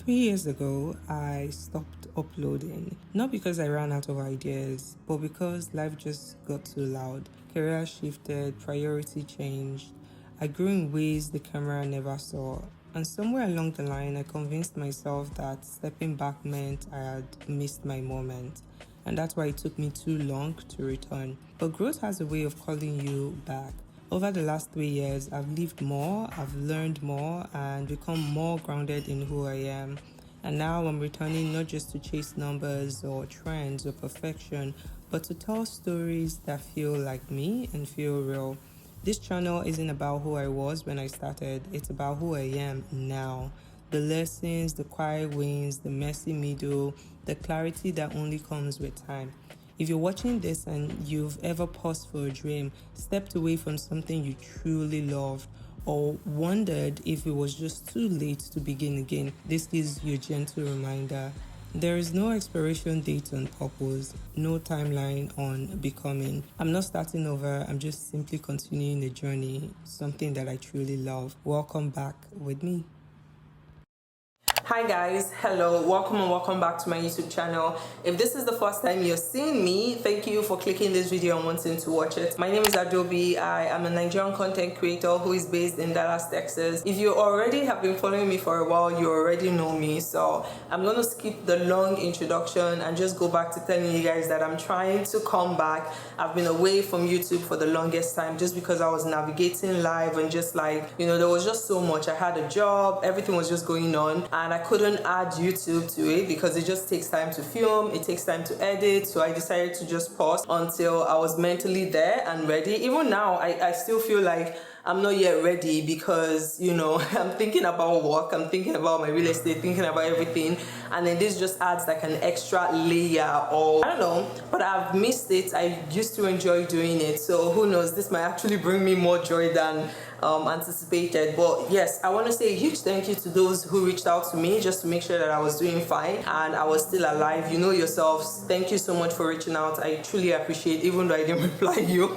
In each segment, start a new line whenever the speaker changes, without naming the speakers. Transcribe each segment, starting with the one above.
3 years ago, I stopped uploading. Not because I ran out of ideas, but because life just got too loud. Career shifted, priority changed. I grew in ways the camera never saw. And somewhere along the line, I convinced myself that stepping back meant I had missed my moment. And that's why it took me too long to return. But growth has a way of calling you back. Over the last 3 years, I've lived more, I've learned more, and become more grounded in who I am. And now I'm returning not just to chase numbers or trends or perfection, but to tell stories that feel like me and feel real. This channel isn't about who I was when I started, it's about who I am now. The lessons, the quiet wins, the messy middle, the clarity that only comes with time. If you're watching this and you've ever paused for a dream, stepped away from something you truly loved, or wondered if it was just too late to begin again, this is your gentle reminder. There is no expiration date on purpose, no timeline on becoming. I'm not starting over, I'm just simply continuing the journey, something that I truly love. Welcome back with me. Hi guys, hello, welcome back to my YouTube channel. If this is the first time you're seeing me, thank you for clicking this video and wanting to watch it. My name is Adobe. I am a Nigerian content creator who is based in Dallas, Texas. If you already have been following me for a while, you already know me. So I'm going to skip the long introduction and just go back to telling you guys that I'm trying to come back. I've been away from YouTube for the longest time just because I was navigating live and just like, there was just so much. I had a job, everything was just going on, and I couldn't add YouTube to it because it just takes time to film, it takes time to edit. So I decided to just pause until I was mentally there and ready. Even now, I still feel like I'm not yet ready because, I'm thinking about work, I'm thinking about my real estate, thinking about everything. And then this just adds like an extra layer of, I don't know, but I've missed it. I used to enjoy doing it. So who knows, this might actually bring me more joy than anticipated. But yes, I want to say a huge thank you to those who reached out to me just to make sure that I was doing fine and I was still alive. You know yourselves. Thank you so much for reaching out. I truly appreciate, even though I didn't reply you,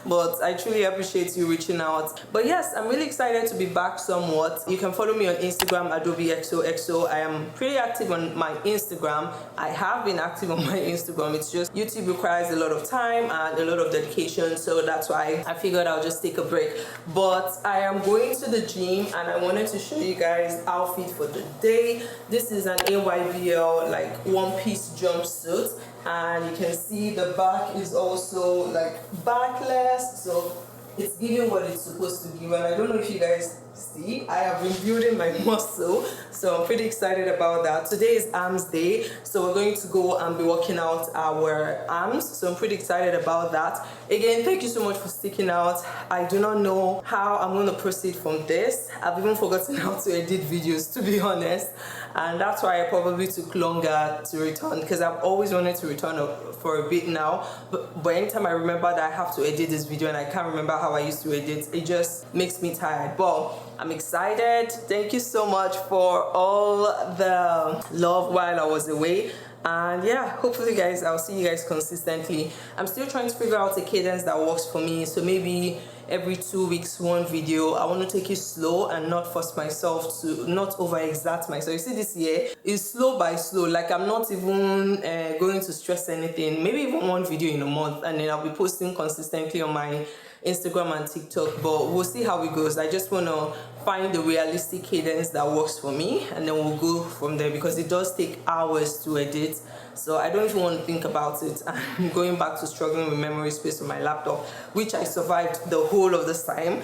but I truly appreciate you reaching out. But yes, I'm really excited to be back somewhat. You can follow me on Instagram, AdobeXOXO. I am pretty active on my Instagram. I have been active on my Instagram. It's just YouTube requires a lot of time and a lot of dedication, so that's why I figured I'll just take a break. But I am going to the gym and I wanted to show you guys outfit for the day. This is an AYBL like one-piece jumpsuit, and you can see the back is also like backless, so it's giving what it's supposed to give. And I don't know if you guys see, I have been building my muscle, so I'm pretty excited about that. Today is arms day, so we're going to go and be working out our arms, so I'm pretty excited about that. Again, thank you so much for sticking out. I do not know how I'm going to proceed from this. I've even forgotten how to edit videos, to be honest, and that's why I probably took longer to return, because I've always wanted to return for a bit now, but anytime I remember that I have to edit this video and I can't remember how I used to edit, it just makes me tired. But I'm excited. Thank you so much for all the love while I was away. And yeah, hopefully guys, I'll see you guys consistently. I'm still trying to figure out a cadence that works for me. So maybe every 2 weeks, one video. I want to take it slow and not force myself to, not overexert myself. You see, this year is slow by slow. Like I'm not even going to stress anything. Maybe even one video in a month, and then I'll be posting consistently on my Instagram and TikTok, but we'll see how it goes. I just want to find the realistic cadence that works for me, and then we'll go from there, because it does take hours to edit, so I don't even want to think about it. I'm going back to struggling with memory space on my laptop, which I survived the whole of this time.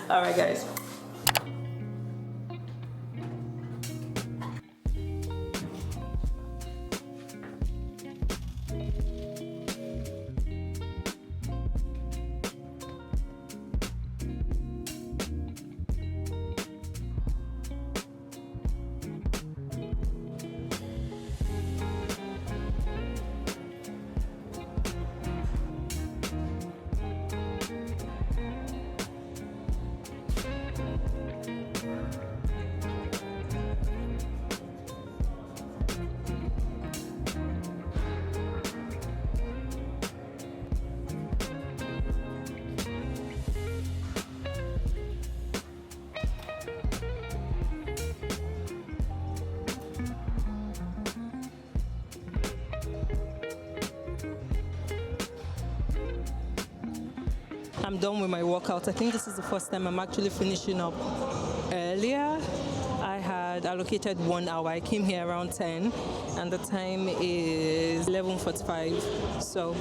All right guys. I'm done with my workout. I think this is the first time I'm actually finishing up earlier. I had allocated 1 hour. I came here around 10 and the time is 11:45. So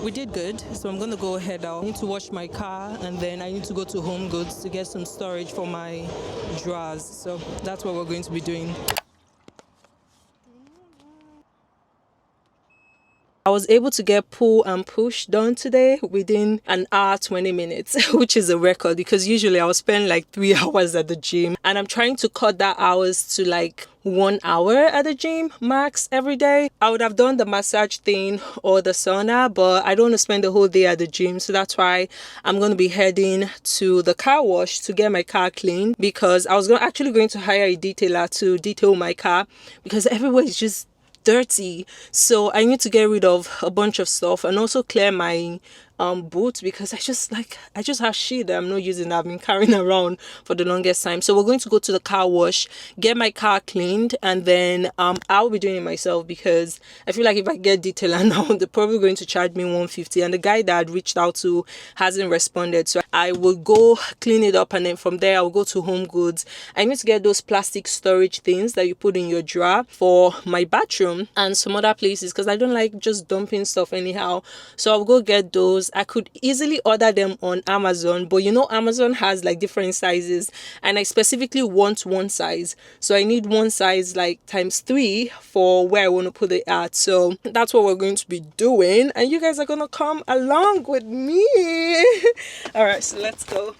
we did good. So I'm going to go head out. I need to wash my car and then I need to go to Home Goods to get some storage for my drawers. So that's what we're going to be doing. I was able to get pull and push done today within an hour 20 minutes, which is a record because usually I'll spend like 3 hours at the gym, and I'm trying to cut that hours to like 1 hour at the gym max every day. I would have done the massage thing or the sauna, but I don't want to spend the whole day at the gym, so that's why I'm going to be heading to the car wash to get my car cleaned, because I was actually going to hire a detailer to detail my car because everywhere is just dirty. So I need to get rid of a bunch of stuff and also clear my boots, because I just have shit that I'm not using, that I've been carrying around for the longest time. So we're going to go to the car wash, get my car cleaned, and then I'll be doing it myself because I feel like if I get detailer now, they're probably going to charge me $150, and the guy that I'd reached out to hasn't responded. So I will go clean it up, and then from there I'll go to Home Goods. I need to get those plastic storage things that you put in your drawer for my bathroom and some other places, because I don't like just dumping stuff anyhow. So I'll go get those. I could easily order them on Amazon, but you know, Amazon has like different sizes, and I specifically want one size, so I need one size like ×3 for where I want to put it at. So that's what we're going to be doing, and you guys are gonna come along with me. All right, so let's go.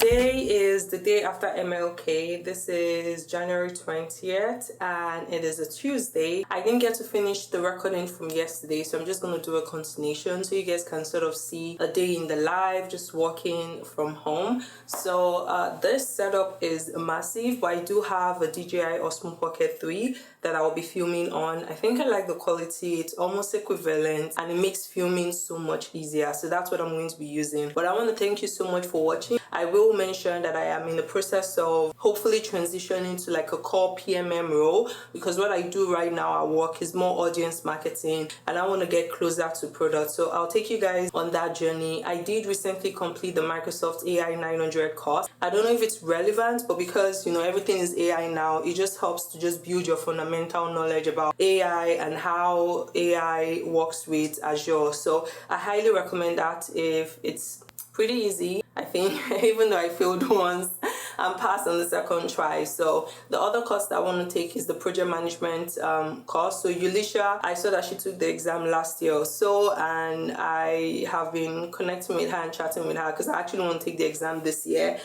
Today is the day after MLK. This is January 20th and it is a Tuesday. I didn't get to finish the recording from yesterday, so I'm just going to do a continuation so you guys can sort of see a day in the life, just working from home. So this setup is massive, but I do have a DJI Osmo Pocket 3 that I'll be filming on. I think I like the quality. It's almost equivalent and it makes filming so much easier. So that's what I'm going to be using. But I want to thank you so much for watching. I will mention that I am in the process of hopefully transitioning to like a core PMM role, because what I do right now at work is more audience marketing and I want to get closer to product. So I'll take you guys on that journey. I did recently complete the Microsoft AI 900 course. I don't know if it's relevant, but because you know everything is AI now, it just helps to just build your fundamental knowledge about AI and how AI works with Azure. So I highly recommend that. If it's pretty easy, I think, even though I failed once and passed on the second try. So the other course that I want to take is the project management course. So Yulisha, I saw that she took the exam last year or so, and I have been connecting with her and chatting with her because I actually want to take the exam this year.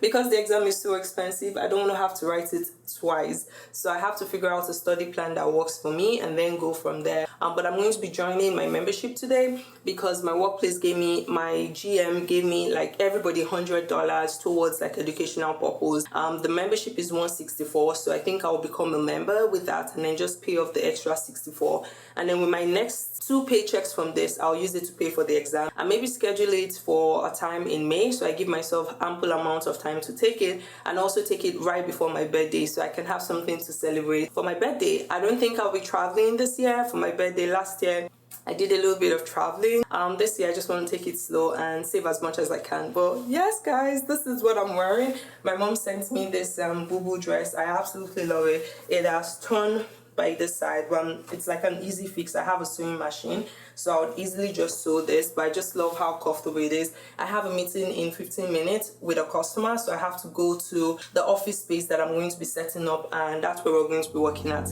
Because the exam is so expensive, I don't want to have to write it twice. So I have to figure out a study plan that works for me and then go from there. But I'm going to be joining my membership today because my workplace gave me, my GM gave me, like everybody, $100 towards like education educational purpose. The membership is 164, so I think I'll become a member with that and then just pay off the extra 64. And then with my next 2 paychecks from this, I'll use it to pay for the exam and maybe schedule it for a time in May, so I give myself ample amount of time to take it, and also take it right before my birthday so I can have something to celebrate for my birthday. I don't think I'll be traveling this year. For my birthday last year, I did a little bit of traveling. This year I just want to take it slow and save as much as I can. But yes, guys, this is what I'm wearing. My mom sent me this boo-boo dress. I absolutely love it. It has torn by this side. It's like an easy fix. I have a sewing machine, so I would easily just sew this, but I just love how comfortable it is. I have a meeting in 15 minutes with a customer, so I have to go to the office space that I'm going to be setting up, and that's where we're going to be working at.